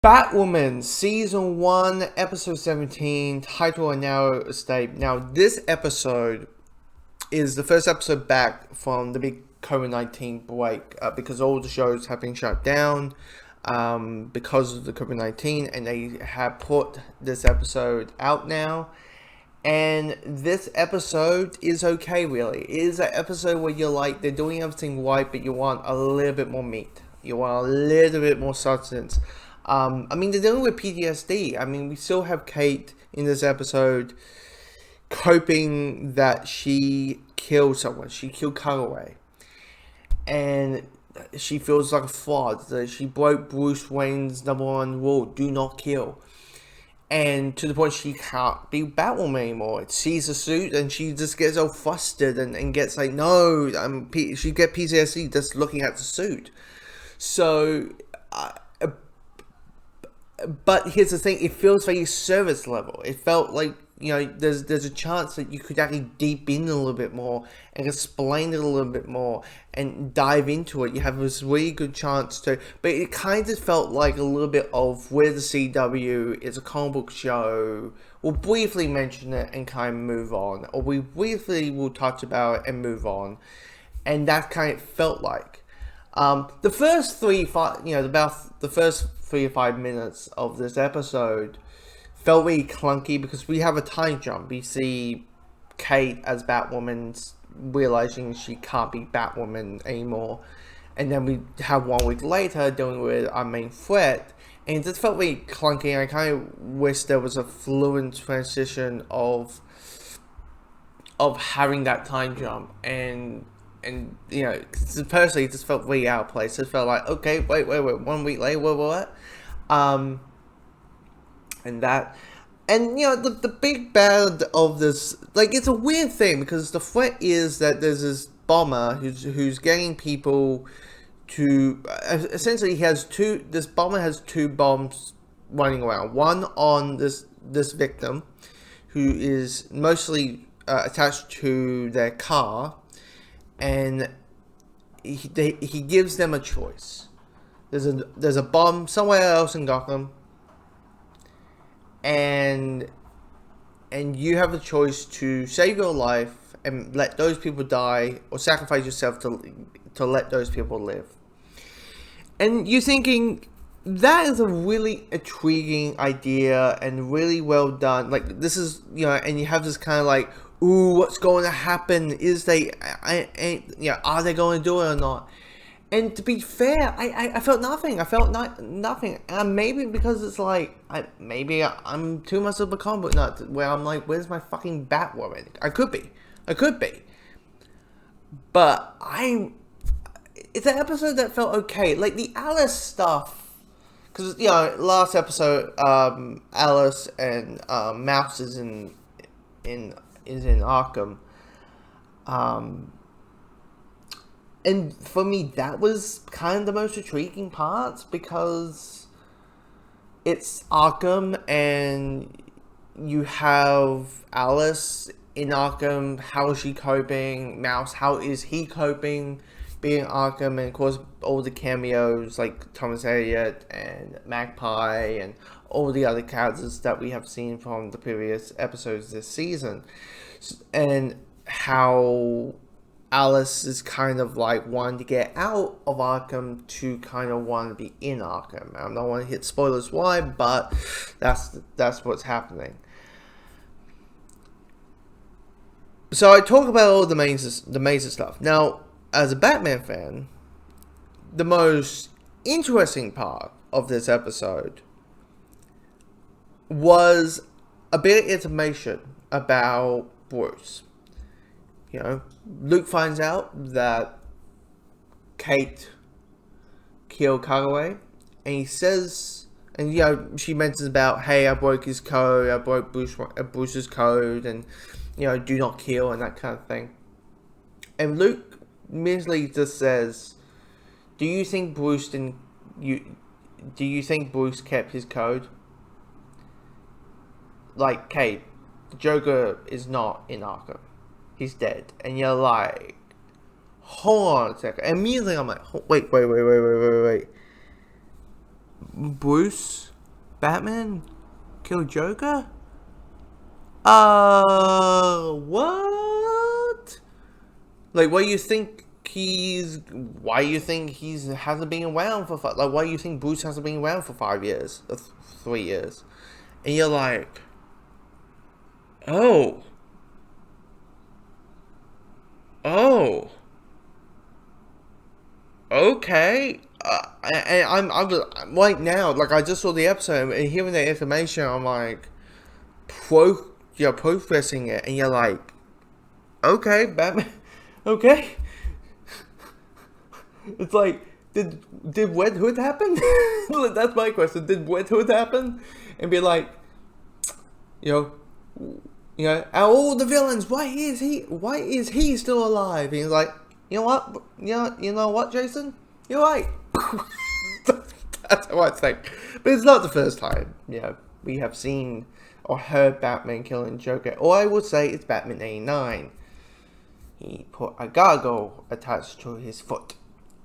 Batwoman Season 1, Episode 17, title and narrow escape. Now, this episode is the first episode back from the big COVID-19 break because all the shows have been shut down because of the COVID-19, and they have put this episode out now. And this episode is okay, really. It is an episode where you're like, they're doing everything right, but you want a little bit more meat. You want a little bit more substance. I mean, they're dealing with PTSD. I mean, we still have Kate in this episode coping that she killed someone. She killed Cutaway. And she feels like a fraud. That she broke Bruce Wayne's #1 rule, do not kill. And to the point she can't be Batwoman anymore. It sees the suit and she just gets all flustered and gets like, no, she get PTSD just looking at the suit. So, but here's the thing, it feels very service level. It felt like, you know, there's a chance that you could actually deep in a little bit more and explain it a little bit more and dive into it. You have this really good chance to, but it kind of felt like a little bit of where the CW is a comic book show. We'll briefly mention it and kind of move on, or we briefly will touch about it and move on, and that kind of felt like. The first about the first 3 or 5 minutes of this episode felt really clunky because we have a time jump. We see Kate as Batwoman realizing she can't be Batwoman anymore, and then we have 1 week later dealing with our main threat, and it just felt really clunky. And I kind of wish there was a fluent transition of having that time jump, and you know, personally, it just felt really out of place. It felt like, okay, wait, 1 week later, what? And that, and you know, the big bad of this, like, it's a weird thing because the threat is that there's this bomber who's getting people to, essentially, this bomber has 2 bombs running around. One on this victim, who is mostly attached to their car. And he gives them a choice. There's a bomb somewhere else in Gotham, and you have the choice to save your life and let those people die, or sacrifice yourself to let those people live. And you're thinking, that is a really intriguing idea and really well done. Like, this is, you know, and you have this kind of like, ooh, what's going to happen? Are they going to do it or not? And to be fair, I felt nothing. I felt nothing. And maybe because it's like, maybe I'm too much of a comic book nut, where I'm like, where's my fucking Batwoman? I could be. But it's an episode that felt okay. Like, the Alice stuff, because, you know, last episode, Alice and Mouse is in Arkham. And for me, that was kind of the most intriguing part, because it's Arkham and you have Alice in Arkham. How is she coping? Mouse, how is he coping being Arkham? And of course, all the cameos like Thomas Elliott and Magpie and all the other characters that we have seen from the previous episodes this season, and how Alice is kind of like wanting to get out of Arkham to kind of want to be in Arkham. I don't want to hit spoilers why, but that's what's happening. So I talk about all the major stuff. Now, as a Batman fan, the most interesting part of this episode was a bit of information about Bruce. You know, Luke finds out that Kate killed Cutaway, and he says, and you know, she mentions about, hey, I broke his code, I broke Bruce's code, and you know, do not kill and that kind of thing. And Luke immediately just says, do you think Bruce kept his code? Like, Kate, the Joker is not in Arkham. He's dead. And you're like, hold on a second. And immediately I'm like, wait. Bruce Batman kill Joker? What? Like, why you think he's hasn't been around for like? Why you think Bruce hasn't been around for 5 years, or 3 years? And you're like, oh, oh, okay. And I'm right now, like I just saw the episode and hearing the information, I'm like, you're processing it, and you're like, okay, Batman, okay. It's like, did Red Hood happen? That's my question. Did Red Hood happen? And be like, you know, out of all the villains, why is he still alive? And he's like, you know what, you know what, Jason, you're right. That's how I think. But it's not the first time, we have seen or heard Batman killing Joker. Or I would say it's Batman 89. He put a gargle attached to his foot.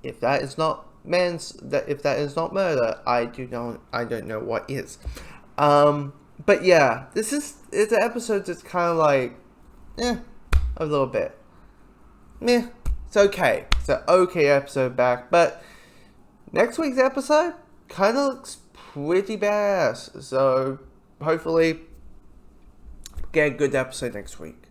If that is not if that is not murder, I don't know what is. But yeah, it's an episode that's kind of like, a little bit, meh. It's okay. It's an okay episode back, but next week's episode kind of looks pretty badass. So hopefully, get a good episode next week.